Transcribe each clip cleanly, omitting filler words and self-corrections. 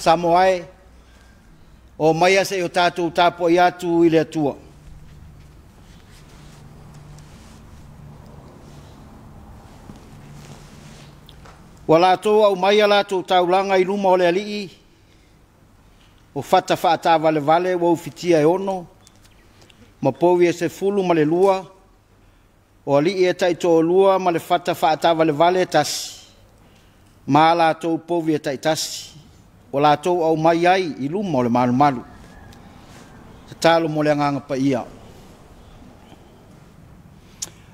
Samoai o maia se o tātou tāpua i atu i le atua. Wa lātou au maia lātou taulanga i luma o le alii, o fata whaata vale vale wa ufitia e ono, ma povi e se fulu ma le lua, o alii e taito lua ma le fata whaata vale vale tasi, ma lātou povi e taitasi, o lātou au mai ai i luma o le malu malu, te talo mo le anganga pa ia.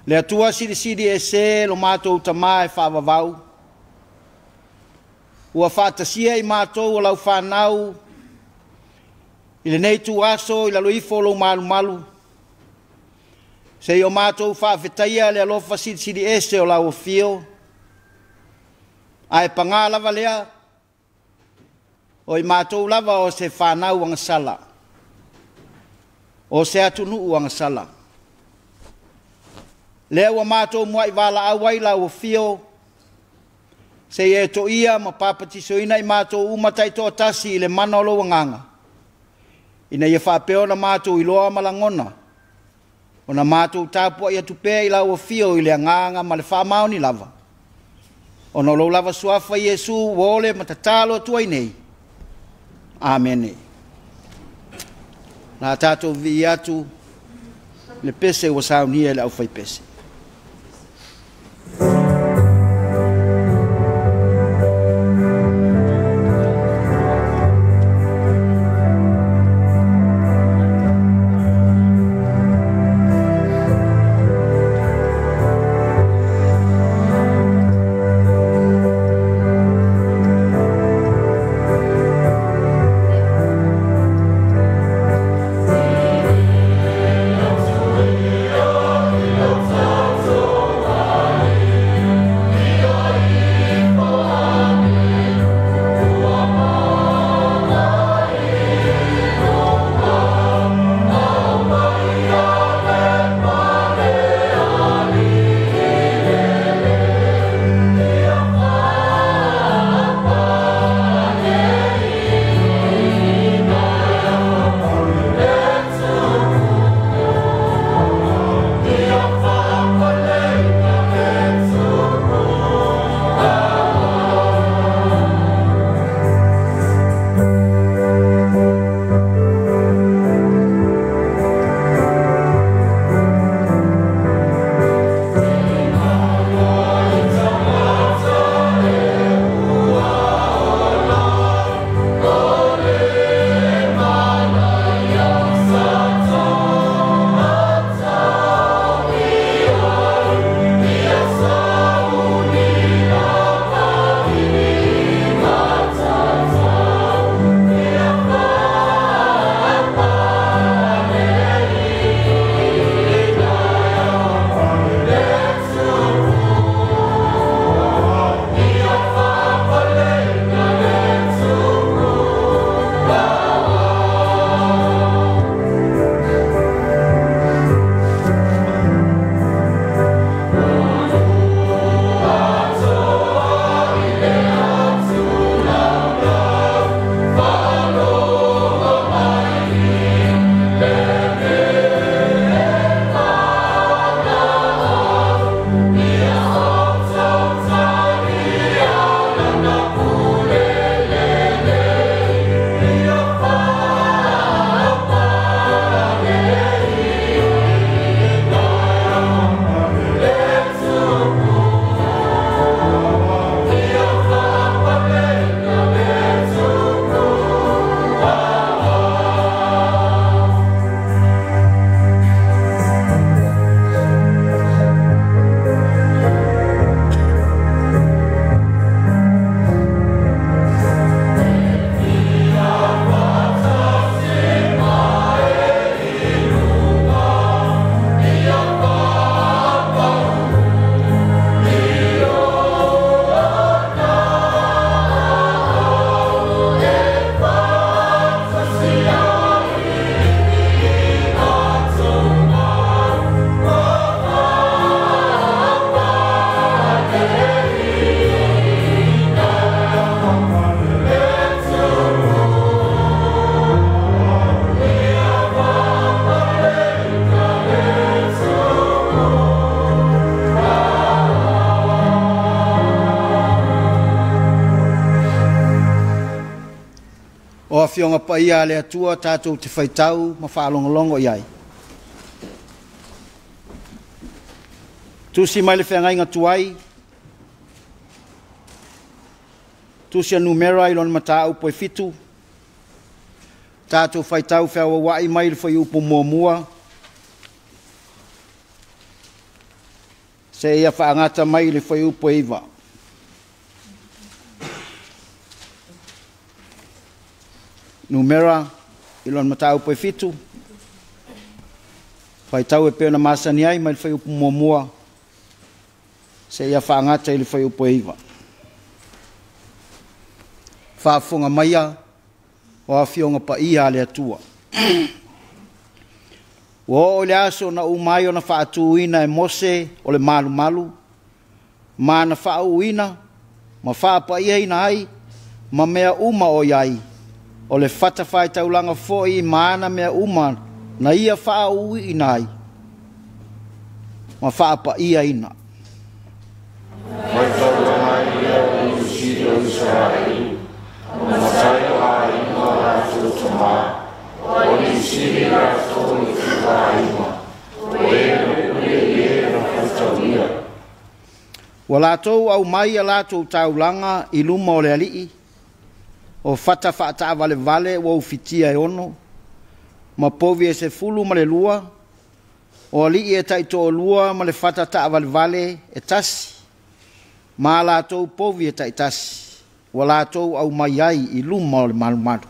Le atua siri e se lo mātou tamā e whaavavau, ua whaatasia i mātou o lau whanau, i le nei tu aso i la loifo lo malu malu, se i o mātou whaafetaia le alofa siri ese o lau o fio, ai panga lava lea, o i mātou lava o se whanau angasala, o se atunu angasala. Lea ua mātou mua i wala awai lau o fio, se e to ia ma papatiso ina i mātou umatai to tasi i le mana o lo wanganga. Ina ia whapeo na mātou i loa malangona. O na mātou tāpua i atupea i lau o fio i le anganga ma le whamao ni lava. O na lo lava suafa i Yesu wole matatalo tua i nei. Amen. Na tātou vi atu le pese wa saunia le au fai pese. Oh, O a fionga pa ia le atua tātou te whaitau ma whaalongolongo iai. Tusi mai le whengai ngā tuai. Tusi a numera i lon mata upo e fitu. Tātou whaitau whiawa wai mai le whai upo mua mua. Se ia whaangata mai le whai upo iwa. Numera i lon mata upo e fitu. Whaitau e peona masani ai mai le whai upo mua mua. Se ia whaangata i le whai upo iwa. Whaafonga maia o a fionga pa ia le atua. O le aso na umai o na whaatuuina e mose o le malu malu. Ma na whaauina, ma whaapa ia ina ai, ma mea uma o iai. O le whatawhai taulanga fōi ma na mea uma na ia whaauina ai. Ma whaapa ia ina. Mai taulanga ia o usiri o Israel. Masai a ima rātou tama, o ni siri rātou i whiwa ima, o e na whaitauia. Wa lātou au mai a lātou taulanga i luma o le alii, o whata whaata vale vale o ufitia e ono, ma povi e se fulu ma le lua, o alii e taito o lua ma le whata ta vale vale e tasi, ma lātou povi e taitasi. Wa lātou au mai ai i luma o le malumalu.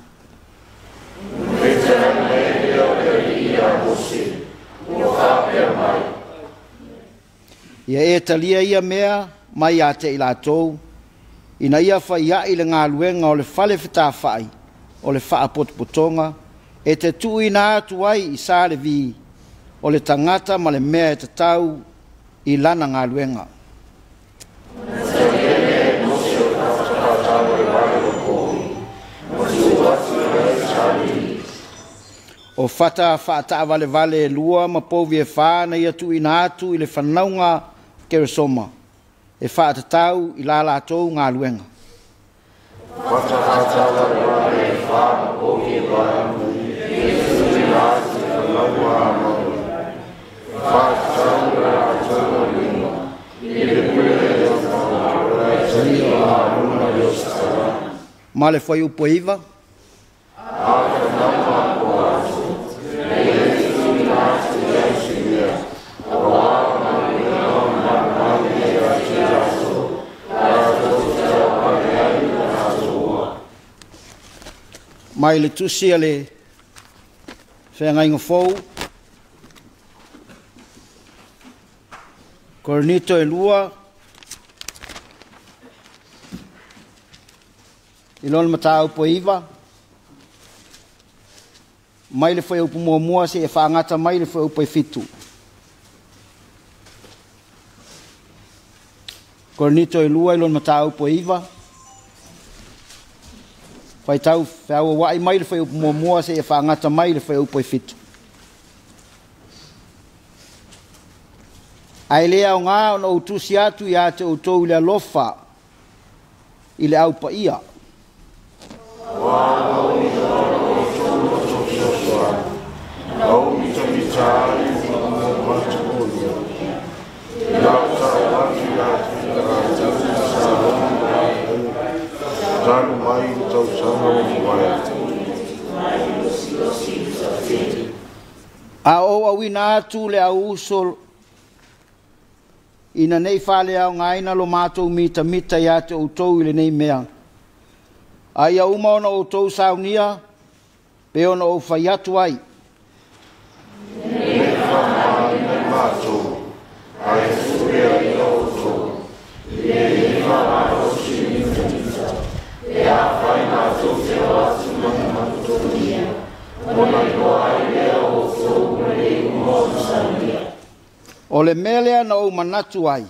Ia e talia ia mea mai a te i lātou, ina ia whai ai le ngā luenga o le whale whita whai, o le wha potopotonga, e te tui nā atu ai i sā le vi, o le tangata ma le mea e te tau i lana ngā luenga. O whata whaata vale vale e lua ma povi e whāna ia tu ina atu i le whanaunga keresoma. E whaata tau i la lātou ngā luenga. Whata vale vale e whāna povi e whāna i tu ina atu i le whanaunga amauri. Whata tau rātou ringa i le pule e whanaunga e tani o a runa i o stara. Ma le whai upo iwa. Mai le tusi a le whengainga fōu. Koronito e lua. I lona mata upo iwa. Mai le whai upo mua mua se e whaangata mai le whai upo e fitu. Koronito e lua i lona mata upo iwa. Whai tau whiaua wai mai le whai upo mua mua se e whaangata mai le whai upo e fitu. Ai lea o ngā o na utusi atu i a te utou i le alofa i le au pa ia. A o awina atu le au uso ina nei whale au ngaina lo mātou mita mita ia te utou i le nei mea. Ai a uma ona utou saunia, pe ona o whai atu ai. Nei whamai nei mātou, ai furea i o utou, i whamai o si mita mita, e a whai mātou te o atu mani mātou nia, ona i o ai lea o utou nei umona saunia. O le melea na o manatu ai,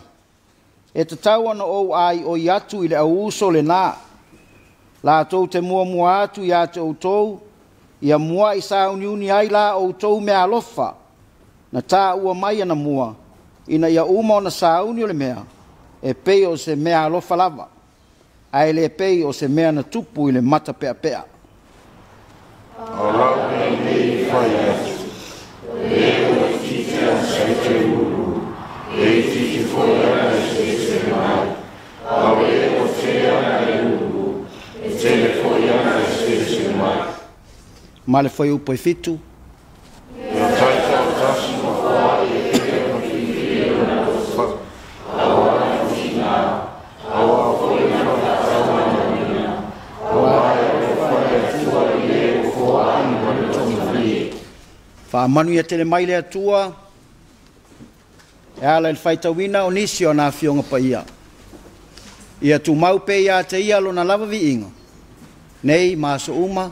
e te taua na o ai o i atu i le au uso le nā. La tau te mua mua atu i a te outou, ia mua i sa uniuni ai la outou mea alofa, na tā ua mai ana mua, ina ia uma o na sa uni o le mea, e pei o se mea alofa lava, ai le pei o se mea na tupu i le mata pea pea. tele foi ana se mai. Ma le foi upo e fitu. Ia tai tau tasi ma wha e te no ki na fa. Awa fina. Awa foi na tawa na. Awa e fa tua le ko an ma tonu fi. Fa manu ia tele mai le atua. E ala il faitawina o nisi o na fionga pa ia. Ia tu mau pe ia te ia lo na lava vi inga. Nei maso uma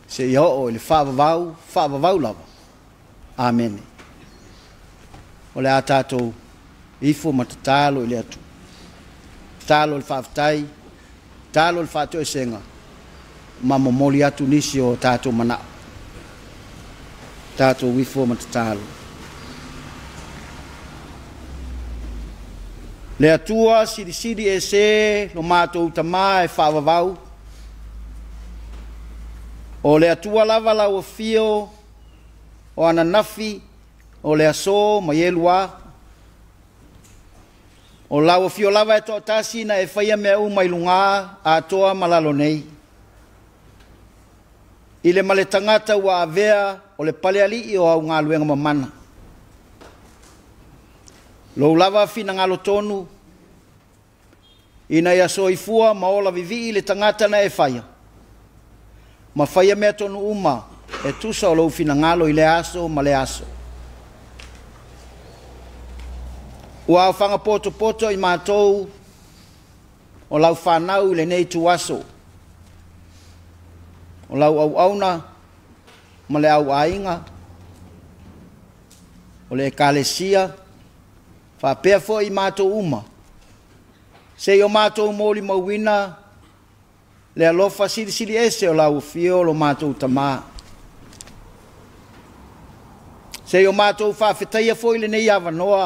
se ia o le whaavavau lava. Amen. O le atato ifo matatalo ile atu. Talo le whaafitai, talo le whaato e senga. Ma momoli atu nisi o tato mana. Tato ifo matatalo. Le atua siri e se lo mato utama e whaavavau. O le atua lava la o fio o ananafi o le aso ma yelua. O la o fio lava e to tasi na e whaia mea uma ilunga a toa malalo nei. I le male tangata ua avea o le paleali i o au ngā luenga mamana. Lo lava fina ngalo tonu ina ia soifua maola vivi le tangata na e whaia. Ma whaia mea tonu uma e tusa o lo fina ngalo i le aso ma le aso. Ua au whanga poto i mātou o lau whanau i le nei tu aso. O lau au auna ma le au ainga o le ekalesia. Whapea fo i mātou uma. Se o mātou mōli mauina, le alofa siri ese o lau fio lo mātou tamā. Se o mātou whawhetaia fo i le nei awanoa,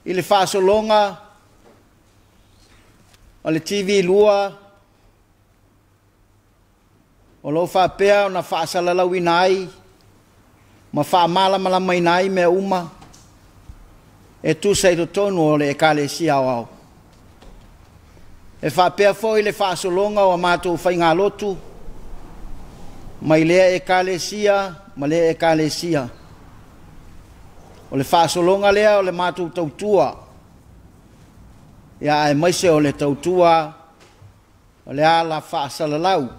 i le whaasolonga, o le TV lua, o lo whapea o na whaasalalau inai, ma whaamala malama inai mea uma, e tu sei do tonu o le ekalesia au au. E whapea fo i le whaasolonga o mātou whainga lotu, mai lea ekalesia, ma lea ekalesia. O le whaasolonga lea o le mātou tautua, ia e maise o le tautua, o le ala whaasalalau,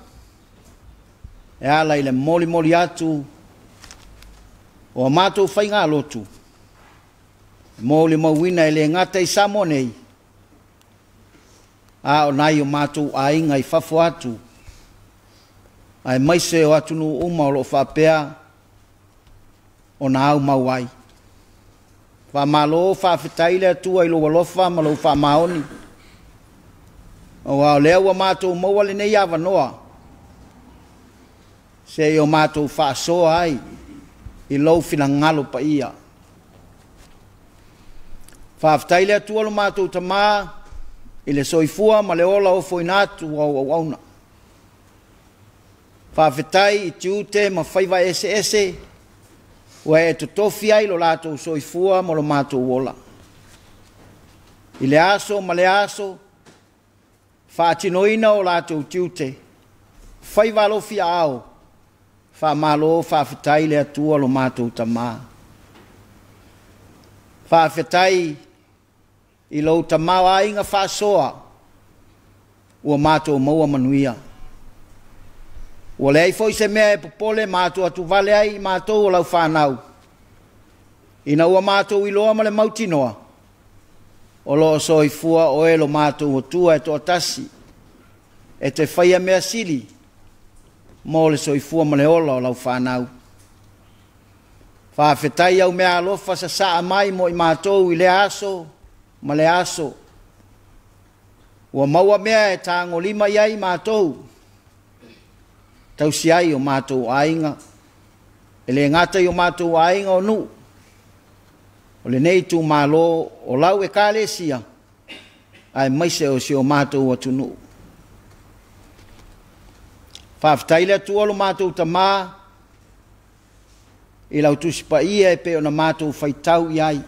e ala i le moli atu, o mātou whainga lotu. Mōli mauina e le ngata i samo nei. A o nai o mātou a inga i whafo atu. Ai maise o atunu uma o lo whapea o na au mauai. Whamalo whawhetaile atua i lo walofa ma lo whamaoni. O au lea ua mātou mauale nei awa noa. Se o mātou whaasoa ai i lau whina ngalo pa ia. Whawhetaile atua lo mātou tamā, i le soifua ma le ola o foinatu au auna. Whawhetai i tiute ma whaiva ese, ua e totofi ai lo lātou soifua ma lo mātou ola. I le aso ma le aso, whaatinoina o lātou tiute, whaiva alofi ao, whamalo whawhetaile atua lo mātou tamā. Whawhetai i lau tamau a inga whasoa ua mātou maua manuia. Ua lei foi se mea e popole mātou atu vale ai mātou o lau whanau. Ina ua mātou i loa ma le mautinoa. O loo soifua o elo mātou o tua e toa tasi. E te whaia mea sili mo le soifua ma le ola o lau whanau. Whawhetai au mea alofa sa saa mai mo i mātou i le aso, ma le aso. Ua maua mea e tāngo lima iai mātou. Tausi ai o mātou ainga. E le ngata i o mātou ainga o nu. O le nei tu mālo o lau e kālesia. Ai maise o si o mātou atu nu. Whawhetai le atu alo mātou tamā. I lau tusipa ia e pe o na mātou whaitau iai.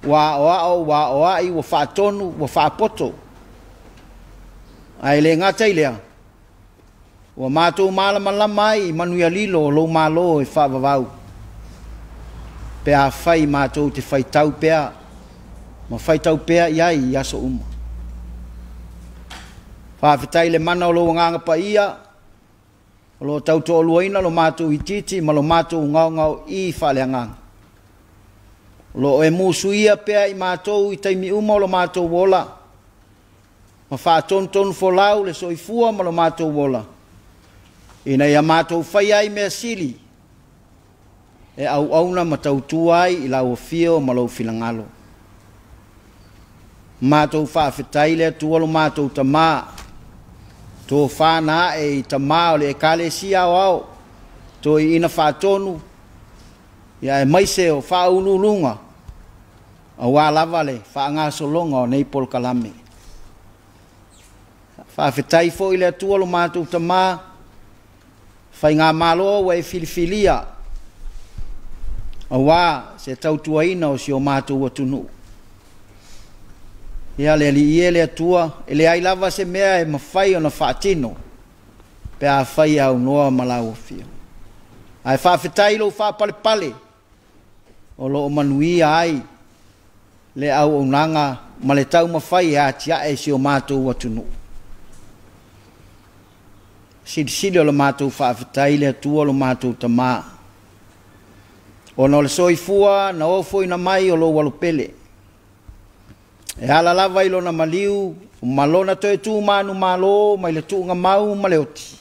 Wa o ai, wa whaatonu, wa whaapoto. ai le ngata ilea wa mātou malama ai manuia lilo lo malo e whaavavau pe a whai mātou te whaitau pea ma whaitau pea iai i aso uma whawhitai le mana o lo nganga pa ia o lo tau to luaina lo mātou i titi ma lo mātou ngau i whaleanganga lo e musuia pea i mātou i taimi uma o lo mātou wola ma whāton folau le soifua ma lo mātou wola ina ia mātou whai ai mea sili e au auna ma tautu ai i lau fio ma lau filangalo mātou whawhitai le tua lo mātou tamā tō whāna e i tamā o le e kale sia o au tō i ina whātonu ia e maise o whaunulunga a wā lava le whaanga solonga o nei pol kalame whawhitai fo i le tua lo mātou tamā whai ngā malo wa e filifilia a wā se tautuaina o si o mātou atunu ia le ali ie le atua e le ai lava se mea e mawhai o na whaatino pe a whai au noa malau fio ai whawhitai lo whapale o lo o manuia ai le au o nanga ma le tau mawhai a tia e si o mātou atunu sili o lo mātou whawhitai le atua o lo mātou tamā o no le soifua na ofo ina mai o lo walupele e ala lava ilo na maliu malona toe tu manu malo mai le tu mau ma le oti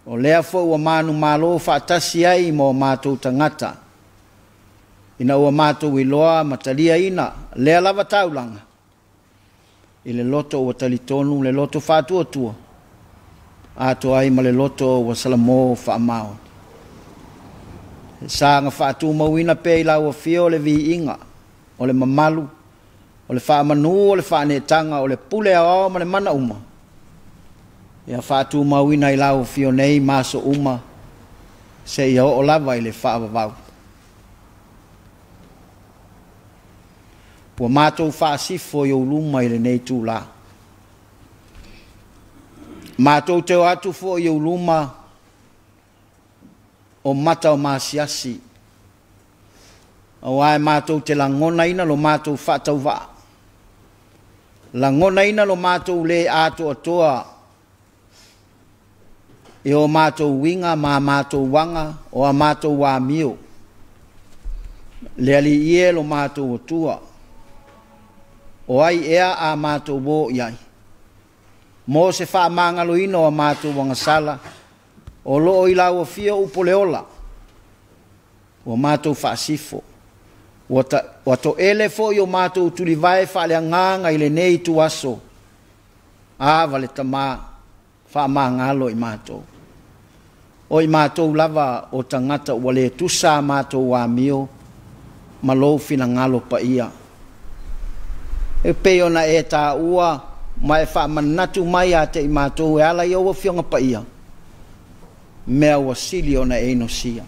o lea fo ua manu malo whaatasi ai mo mātou tangata ina ua mātou iloa matalia ina lea lava taulanga i le loto ua talitonu le loto whātua tua ato ai ma le loto ua salamo whaamao sanga whaatu mauina pe i lau fio le vi inga o le mamalu o le whaamanu o le whaanetanga o le pule ao ma le mana uma ia whaatu mauina i lau fio nei maso uma se ia o lava i le whaavavau ua mātou whaasifo i o luma i le nei tūla mātou teo atu fo i o luma o mata o masiasi o ai mātou te langona ina lo mātou whatau waa langona ina lo mātou le ato atoa e o mātou winga ma mātou wanga o a mātou wā mio le ali ie lo mātou otua o ai ea a mātou wo iai mo se wha mangalo ino a mātou wanga sala o loo i lau fia upo leola o mātou whaasifo o to ele fo i o mātou tuli vai whaale nganga i le nei tu aso a vale tamā wha mangalo i mātou o i mātou lava o tangata wale tusa mātou wā mio ma lou fina ngalo pa ia e peo na e tā ua ma e wha manatu mai a te i mātou e ala i o fionga pa ia mea wasili ona e no sia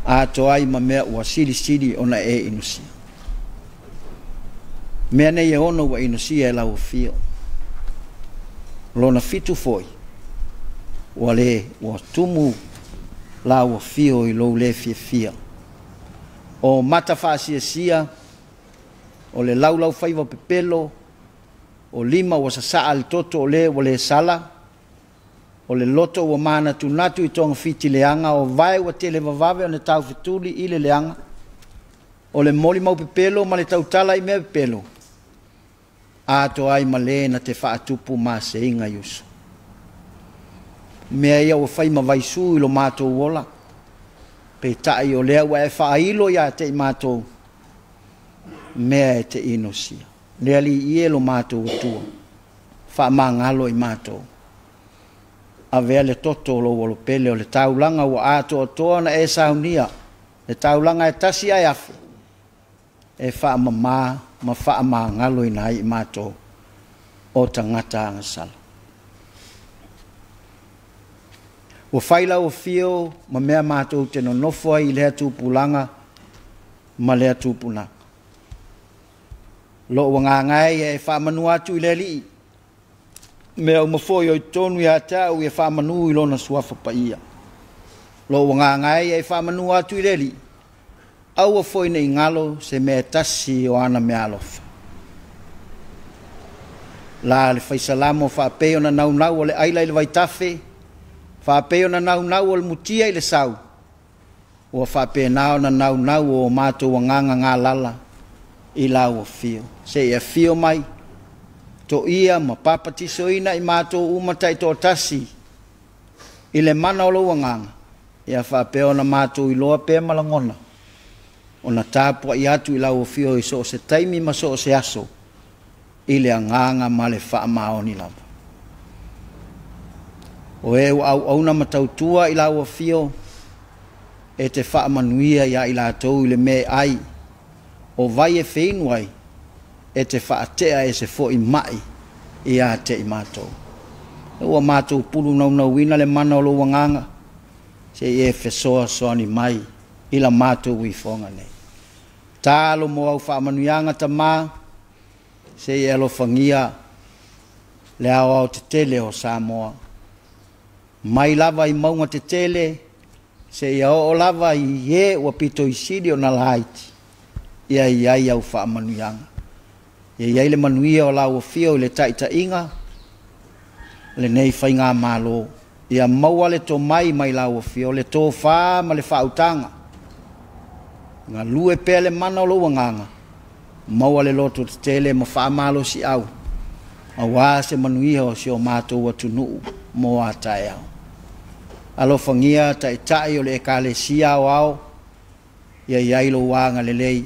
a to ai ma mea wasili ona e ino sia mea nei e ono wa ino sia e lau fio lona fitu foi wale wa tumu lau fio i lou le fia o mata sia o le lau faiva pepelo o lima wa sasa al toto o le wale sala o le loto wa mana tunatu i tonga fiti leanga o vai wa tele vavave o ne tau fituli i le leanga o le moli mau pepelo ma le tautala i mea pepelo a to ai ma le na te whaatupu ma se inga yusu mea ia wa fai ma vaisu i lo mātou wola pe tai o lea wa e whailo ia te i mātou mea e te inosia lea li i e lo mātou tua wha mangalo i mātou a vea le toto lo walo pele o le taulanga wa ato atoa na e saunia le taulanga e tasi ai afe e wha mama ma wha mangalo i nai i mātou o tangata angasala o whaila o fio ma mea mātou te no nofo ai i lea tūpulanga ma lea tūpuna lo wanga ngai e fa manua tu le li me o mafo yo tonu ya ta o e fa manu lo na suafa pa ia lo wanga ngai e fa manua tu le li au foi nei ngalo se me tasi o ana me alofa la le faisalamo fa pe ona nau nau le aila le vaitafe fa pe ona nau nau le mutia ile sau o fa pe na ona nau nau o mato wanganga ngalala ila o fio se e fio mai to ia ma papa tisoina i mato uma tai to tasi ile mana o lo wanganga ia fa pe ona mato i loa pe malangona ona tapo i atu ila o fio i so se taimi ma so se aso ile anganga male fa maoni lava o e au na matautua ila o fio e te fa manuia ya ila to ile me ai o vai e feinuai e te fa atea e se fo i mai ia te i mato o mato pulu na wina le mana o lo wanganga se e fesoa soani mai ila mato wi fonga nei talo mo au fa manuianga tama se e lo fangia le au te tele o Samoa mai lava i maunga te tele se e o lava i e wa pito i sidi o na laiti ia au fa manuianga ia le manuia o lau o fio le taita inga le nei fainga malo ia maua le to mai lau o fio le to fa ma le fa utanga nga lue pele mana lo wanganga maua le loto te tele ma fa malo si au awa se manuia o sio mato wa tunu mo atai au alo fangia tai o le kale sia au ia lo wanga le lei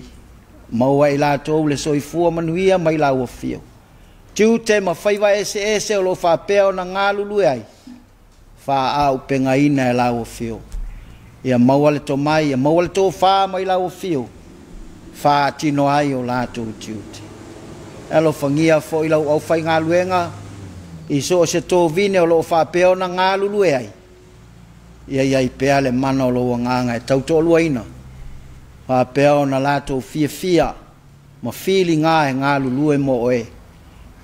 maua ila to le soifua manuia mai lau o fio tiu te ma faiva ese o lo fa peo na ngalulu ai fa au pengaina lau o fio ia maua le to mai ia maua le to fa mai lau o fio fa tino ai o lato tiuti alo fangia fo ila au fai ngaluenga i so se to vine o lo fa peo na ngalulu ai ia i pea le mana o lo nganga e tauto luaina fa peo na lato fia ma fili nga e ngalulu e mo e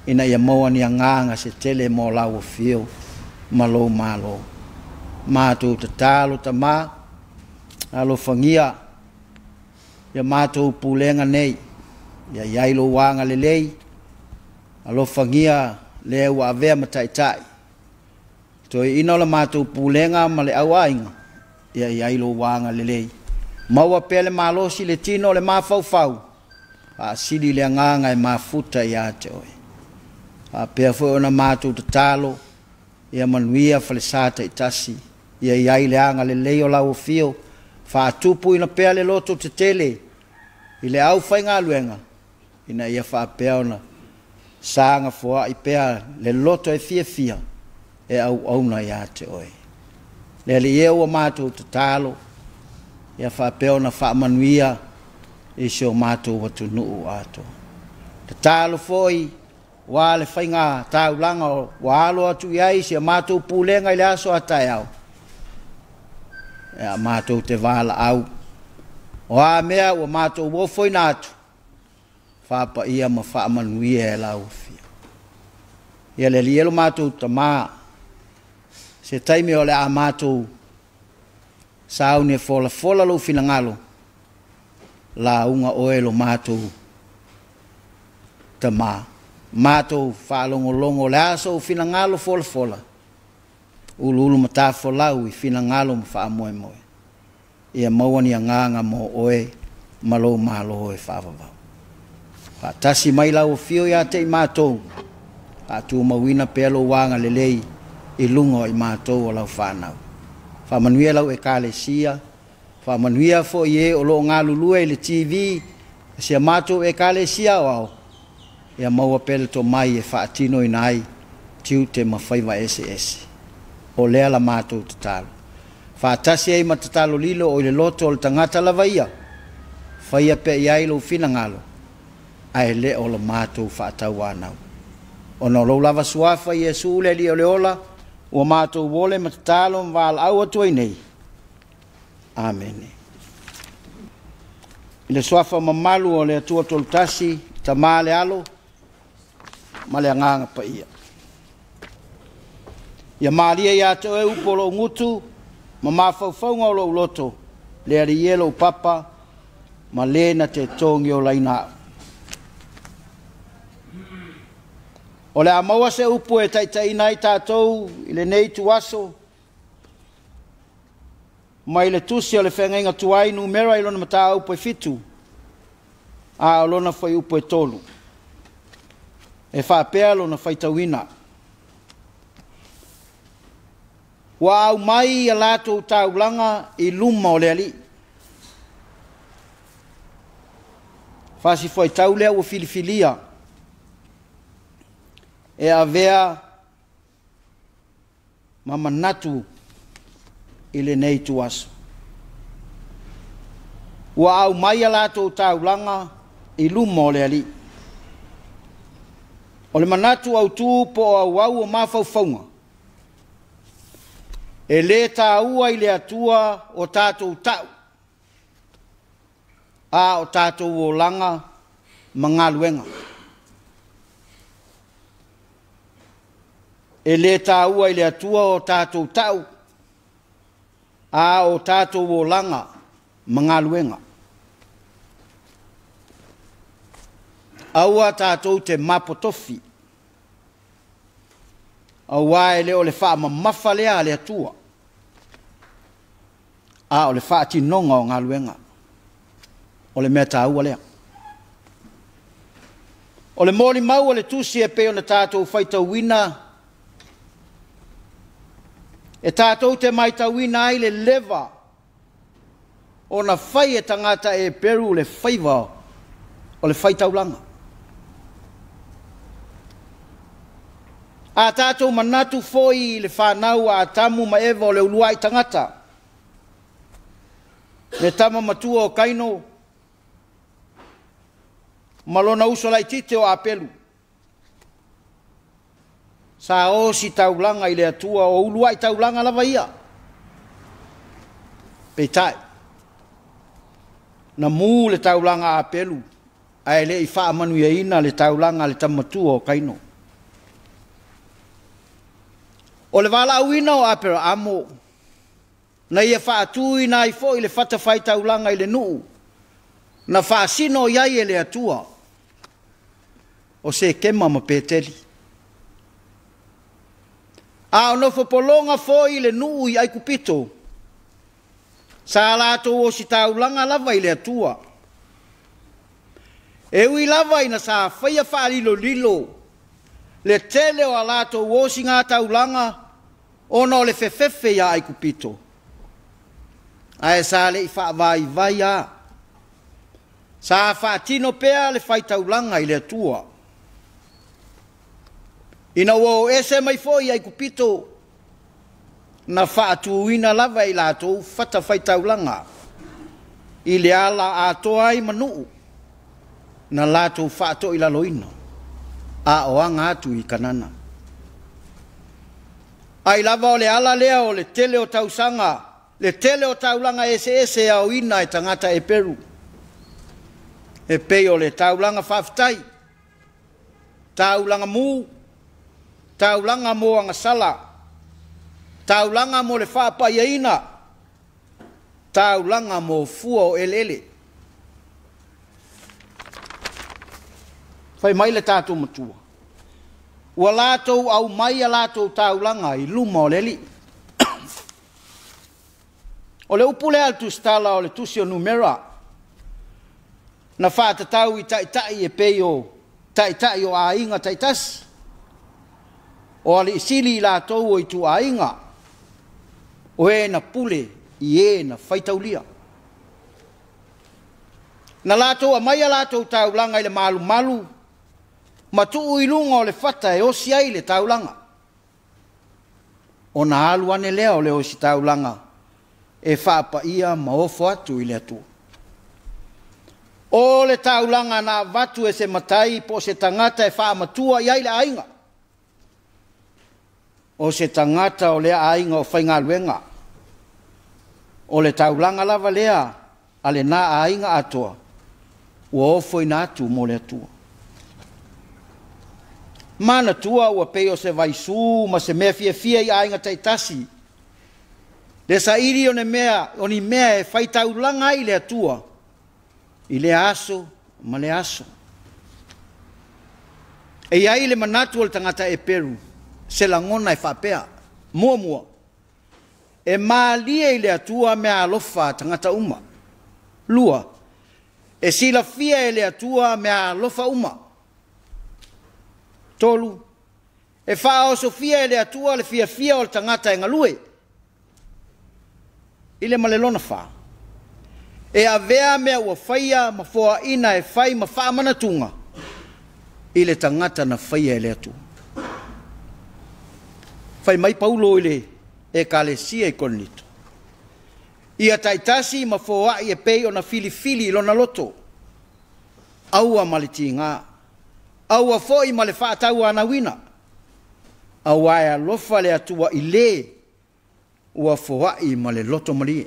ina ia moa ni nganga se tele mo lau o fio malo mato te talo tama alo fangia ia mato pulenga nei ia yailo wanga lelei alo fangia le wa ve matai to ino la mato pulenga male awainga ia yailo wanga lelei maua pele malo si le tino le mafau a sidi le nganga e mafuta ya te oi a pe fo na mato te talo ia manuia falsata itasi ia yaile anga lelei o la o fio fa tupu ina pele loto te tele ile au fainga luenga ina ia fa peona sanga fo ai pea le loto e fia e au na ya te oi le ye o mato te talo ia fa peona fa manuia e sio mato watu nu ato te talo foi wa le fainga taulanga wa alo atu ia se mato pulenga ile aso ataiao e mato te vala au wa mea o mato wo foi natu fa pa ia ma fa manuia la ufia ia le lielo mato tama se taimi ole a mato saune fola lo finangalo la unga oelo mato tama mato fa longo la so finangalo fola ulu mata fola u finangalo fa moe ia mawani nganga mo oe malo e fa fa tasi mai la o fio ya te mato atu mawina pelo wanga lelei ilungo i mato o la fana fa manuia la e kalesia fa manuia fo ye o lo ngalulu le TV se mato e kalesia wa ia maua pele to mai e fa tino inai tiu te mafaiva SS o le la mato total fa tasi ai matatalo lilo o le loto o le tangata lavaia faia pe iai lo finangalo ai le o lo mato fa tawana ono lo lava suafa Yesu le li o le ola o mato wole matatalo val au atu nei amen ile suafa mamalu o le tua toltasi ta male alo male nganga pa ia ia malia ia to e upolo ngutu ma mafaufaunga o lo loto le ali yelo papa ma lena te tongi o laina o le amaua se upu e taitaina i tātou i le nei tuaso ma i le tusi o le whengainga tuai numera i lona mata upu e fitu a o lona whai upu e tolu e whapea lona whaitawina wa au mai a lātou taulanga i luma o le ali Fasi foi tau lea o filifilia. E avea mamanatu ile nei tuaso. Ua au mai ala tau taulanga i luma o le ali. O le manatu au tū po au au o mawhauwhaunga. E le tā ua i le atua o tātou tau. A o tātou o langa mangaluenga. E le tā ua i le atua o tātou tau. A o tātou o langa mangaluenga. Aua tātou te mapotofi. Aua e le o le wha mamafa lea le atua. A o le wha tinonga o ngaluenga. O le mea tāua lea. O le mōli mau o le tusi e peo na tātou whaitauina. E tātou te maitauina ai le leva. O na whai e tangata e peru le whaiva o le whaitaulanga. A tātou manatu foi le whanau a tamu ma ewa o le uluai tangata. Le tama matua o kaino. Malona uso lai tite o apelu. Sa o si taulanga i le atua o uluai taulanga lava ia. Peitai. Na mu le taulanga apelu. Ai le i wha manu ia ina le taulanga le tamatua o kaino. O le wala auina o apero amo. Na ia wha atui na i fo i le whata whai taulanga i le nuu. Na wha sino iai e le atua. O se kema ma peteli. A o nofo polonga fo i le nuu i ai kupito. Sa alato o si taulanga lava i le atua. E ui lava ina sa whaia wha lilo lilo. Le tele o alato o si ngā taulanga. Ona o le fefefe ia ai kupito. Ae sa le i wha vai a. Sa wha tino pea le whai taulanga i le atua. Ina wo ese mai foi ai kupito. Na wha atuina lava i lato whata whai taulanga. I le ala atoa ai manu. Na lato wha ato i laloina. A oanga atu i kanana. Ai lava o le ala lea o le tele o tausanga. Le tele o taulanga ese au ina e tangata e peru. E peo le taulanga whaftai. Taulanga mu. Taulanga mo anga sala. Taulanga mo le whapa iaina. Taulanga mo fua o elele. Whai mai le tātou matua. Ua lātou au mai a lātou taulanga i luma o leli. O le upule altu stala o le tusi o numera. Na whātatau i taitai e peio. Taitai o a inga taitasi. O ali sili i lātou o i tu a inga. O e na pule i e na whaitaulia. Na lātou a mai a lātou taulanga i le malu malu. Ma tuu i lunga o le whata e osi ai le taulanga. O na alu ane lea o le osi taulanga. E whapa ia ma ofo atu i le atu. O le taulanga na vatu e se matai po se tangata e wha matua i ai le ainga. O se tangata o le ainga o whainga luenga. O le taulanga lava lea a le na ainga atua. Ua ofo i na atu mo le atua. mana tua ua pei o se vaisu ma se mea fia i ainga taitasi. Le sa iri o ni mea e faitaulanga i le atua, i le aso, ma le aso. E iai le manatu o le tangata e Peru, se langona e whapea, mua. E maalia i le atua mea alofa tangata uma. Lua, e sila fia e le atua mea alofa uma. Tolu, e wha o sofia e le atua le fia o le tangata e ngalue. Ile malelona wha. E avea mea ua whaia ma foa ina e whai ma wha manatunga. Ile tangata na whaia e le atua. Whai mai paulo ile e kalesia i konito. Ia taitasi ma foa i e pei o na fili ilona loto. Aua maliti ngā. Aua foi ma le whaatau ana wina. Aua e alofa le atua i le ua foai ma le loto marie.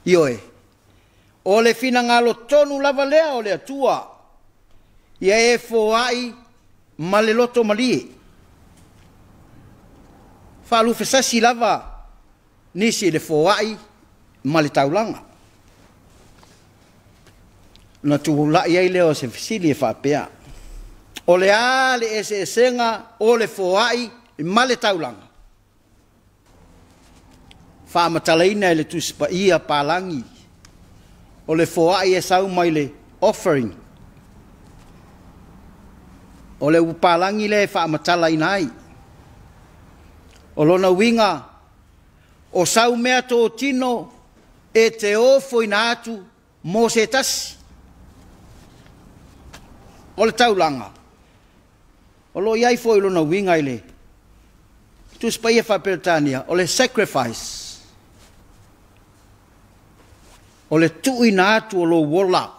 Ioe, o le fina ngalo tonu lava lea o le atua, ia e foai ma le loto marie. Whalu fesasi lava nisi le foai ma le taulanga. Na tuhula iai leo se fisili e whapea. O le ale e se senga o le foai ma le taulanga. Whamatalaina e le tuspa ia palangi. O le foai e sau mai le offering. O le upalangi le whamatalaina ai. O lona winga o sau mea tō tino e te ofo ina atu mo se tasi. O le taulanga. O lo iai fo ilona winga ile. Tu spaia whaperetania. O le sacrifice. O le tui na atu o lo wola.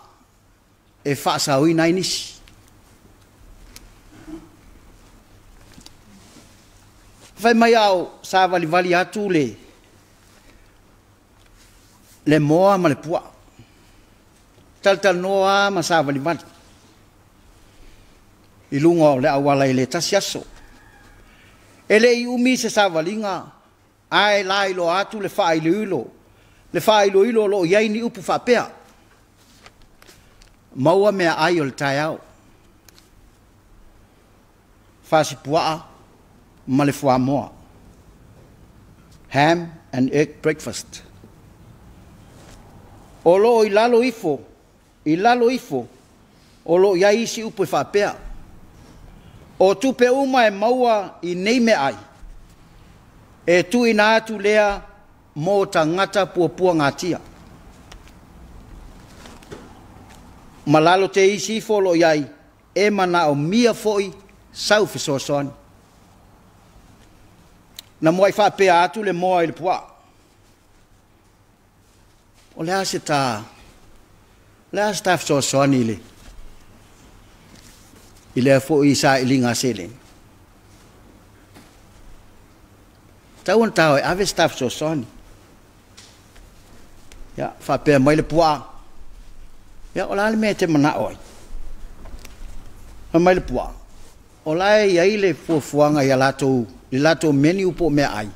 E whaasau ina inisi. Whai mai au sa vali atu le moa ma le pua. Tal noa ma sa vali. I lunga o le awala i le tasi aso. E le i umi se sa valinga, ai la ilo atu le wha ilo. Le wha ilo lo iai ni upu whapea. Maua mea ai o le tai au. Whasi puaa, ma le fua moa. Ham and egg breakfast. O lo i lalo ifo, o lo iai isi upu whapea. O tupe uma e maua i nei me ai. E tu ina atu lea mo tangata pua ngatia. Malalo te isi folo iai e mana o mia foi sau fisosoani. Na moai whapea atu le moa i le pua. O lea se ta fisosoani le. I lea fo i sa ili ngā sele. Tauan tau e ave staff so soni. Ya, whapea mai le pua. Ya, o la le mea te mana oi. Mai le pua. O la e iai le fuafuanga i lato meni upo mea ai.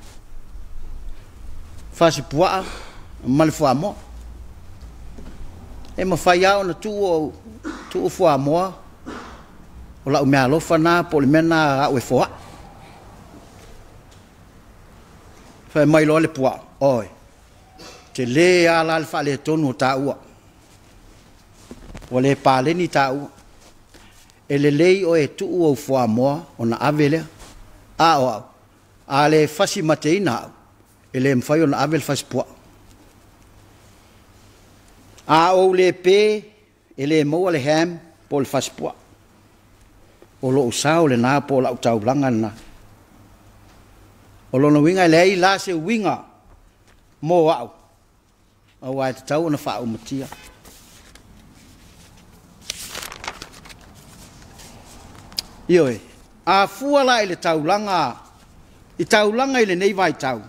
Whasi pua, ma le fua moa. E ma whai au na tu fua moa. O la umea alofa na po le mena au e foa. Whai mai loa le pua. Oi. Te le ala le wha le tonu o ta ua. O le pāleni ta ua. E le lei o e tuu au foa moa o na avele. A o au. A le fasi mateina au. E le mwhai o na avele fasi pua. A o le pe. E le maua le ham po le fasi pua. O lo usao le nā po la utau langa na. O lo na winga le ai la se winga mo wau. A wai te tau na wha umatia. Ioe, a fuala i le taulanga, i taulanga i le nei vai tau.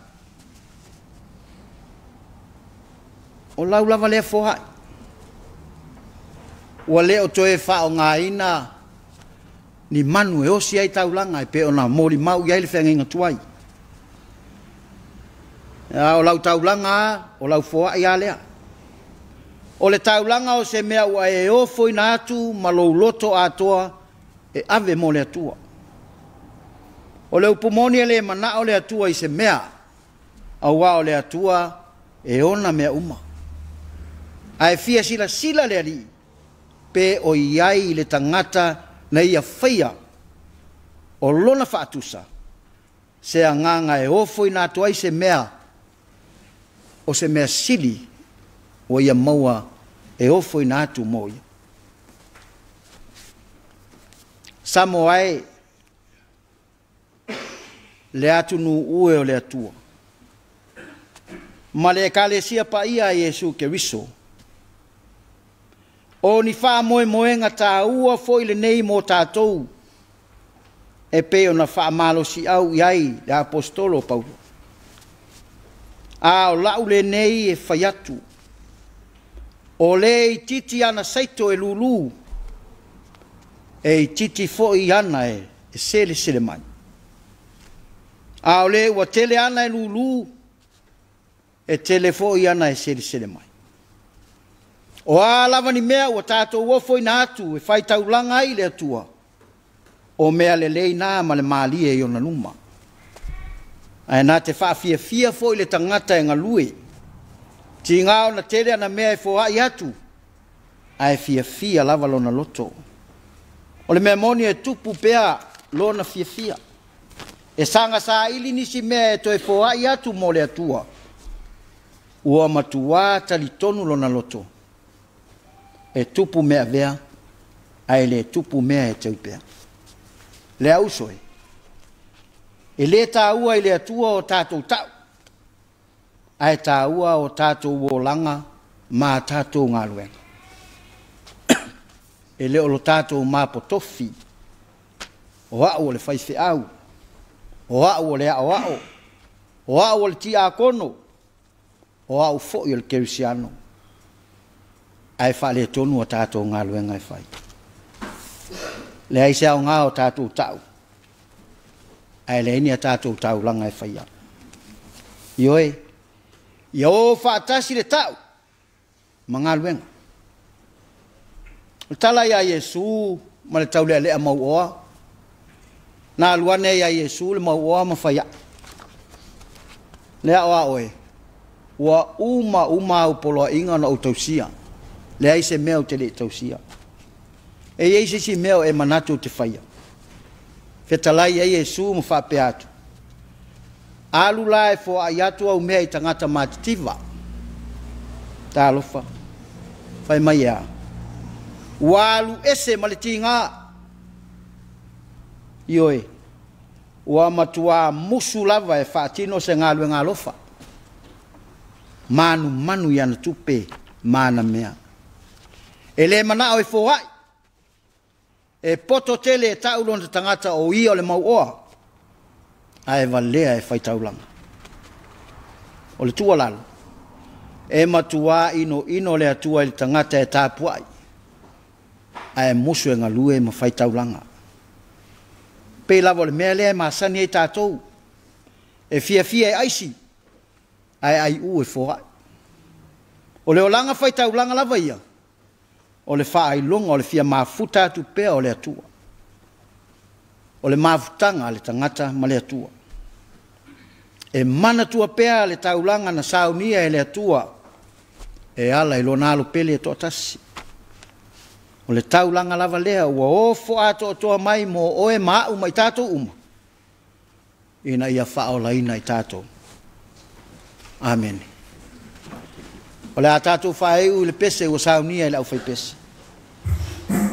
O lau lava lea fohai. Ua leo toe wha o ngā ina, ni manu e osi ai taulanga e pe ona mori mau ia le whenga tuai. O lau taulanga, o lau foa ia lea. O le taulanga o se mea ua e ofo ina atu ma lou loto atoa e ave mo le atua. O le upumoni e le mana o le atua i se mea au o le atua e ona mea uma. Ai fia sila le ali pe o iai le tangata na ia whaia o lona whaatusa se a nganga e ofo ina atua i se mea o se mea sili o ia maua e ofo ina atu moia. Samo ai le atu nu ue o le atua. Ma le kalesia pa ia Yesu ke riso. O ni wha moe moenga tā ua foi le nei mo tātou. E pe o na wha malo si au iai le apostolo Paulo. A o lau le nei e whaiatu. O le i titi ana saito e lulu. E i titi fo i ana e sele mai. A o le ua tele ana e lulu. E tele fo i ana e sele mai. O a lava ni mea ua tātou uofo i na atu e whai taulanga ai le atua. O mea le lei nā ma le māli e iona luma. Ai nā te whaafia fia fo i le tangata e ngalue. Ti ngāo na tere ana mea e fo ai atu. Ai fia lava lona loto. O le mea moni e tupu pea lona fia. E sanga sa ili nisi mea e to e fo ai atu mo le atua. Ua matua tali tonu lona loto. E tupu mea vea, ai le tupu mea e taupea. Le ausoi. E le tāua i le atua o tātou tau. Ai tāua o tātou wolanga ma tātou ngaluenga. E le olo tātou ma potofi. O au o le whaife au. O au o le ao ao. O au o le ti a kono. O au fo i o le kerisiano. Ai fa le tonu o tātou ngā luenga e whai. Le ai se au ngā o tātou tau. Ai le ini a tātou tau langa e whai. Ioe, ia o whaatasi le tau. Ma ngā luenga. O tala ia Yesu, ma le tau lea mau oa. Nā luane ia Yesu le mau oa ma whai. Lea oa oe. Ua uma upoloa inga na utausia. Le ai se mea o te le tausia. E ei se si mea e manatu te whaia. Whetalai ai Yesu mo whape atu. Alu la e fo ai atu au mea i tangata mātitiva. Tā alofa. Whai mai ea. Walu ese maleti ngā. Ioe. Ua matua musu lava e whaatino se ngā lue ngā lofa. Manu yana tupe mana mea. E le mana o e fōhai. E poto tele e taulon te tangata o ia o le mau oa. A e valea e whai taulanga. O le tua lalo. E matua ino le atua i tangata e tāpuai. A e musu e ngalue ma whai taulanga. Pe lavo le mea lea maasani e tātou. E fia e aisi. Ai u e fōhai. O le olanga whai taulanga lava ia. O le wha ai longa o le fia mafuta atu pea o le atua. O le mafutanga le tangata ma le atua. E mana tua pea le taulanga na saunia e le atua. E ala i lona alo pele e toa tasi. O le taulanga lava lea ua ofo ato o toa mai mo oe maa uma i tātou uma. Ina ia wha o laina i tātou. Amen. O le a tātou whae u le pese ua saunia i lau whai pese. Amen.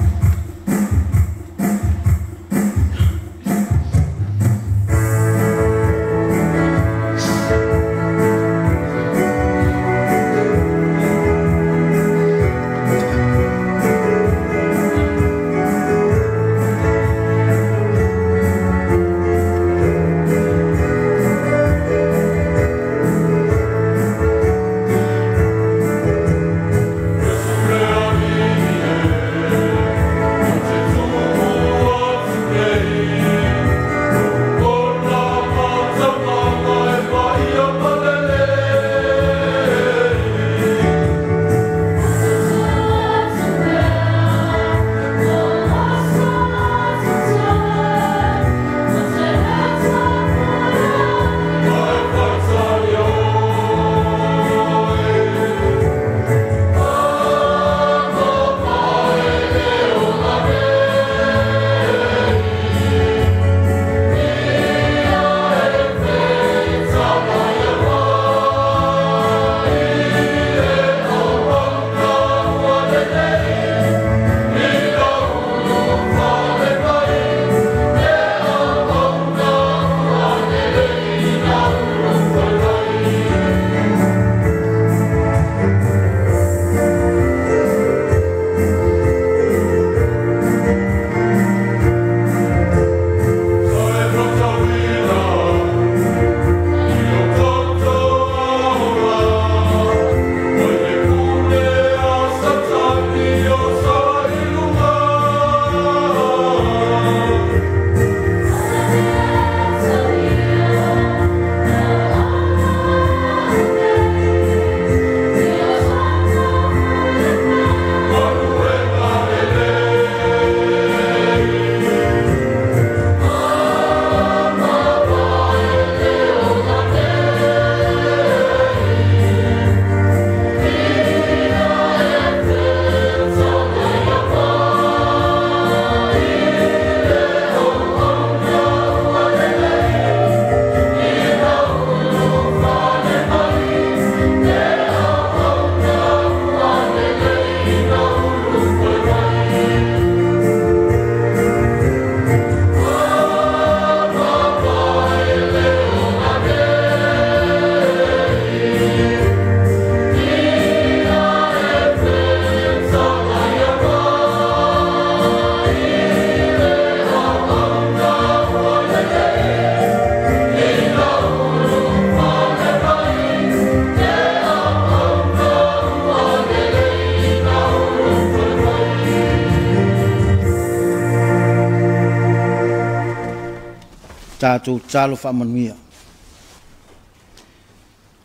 tātou talo whamanuia.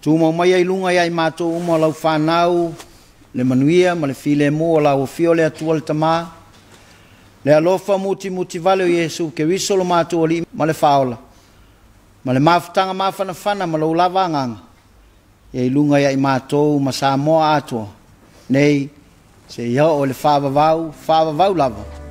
Tū mau mai ai lunga iai mātou umo lau whanau, le manuia, ma le file mo lau o fio le atua le tamā, le alofa muti vale o Yesu, ke risolo mātou ali ma le whaola, ma le mafutanga mawhanawhana ma lau lava anganga, iai lunga iai mātou ma sa moa atua, nei, se ia o le whawavau lava.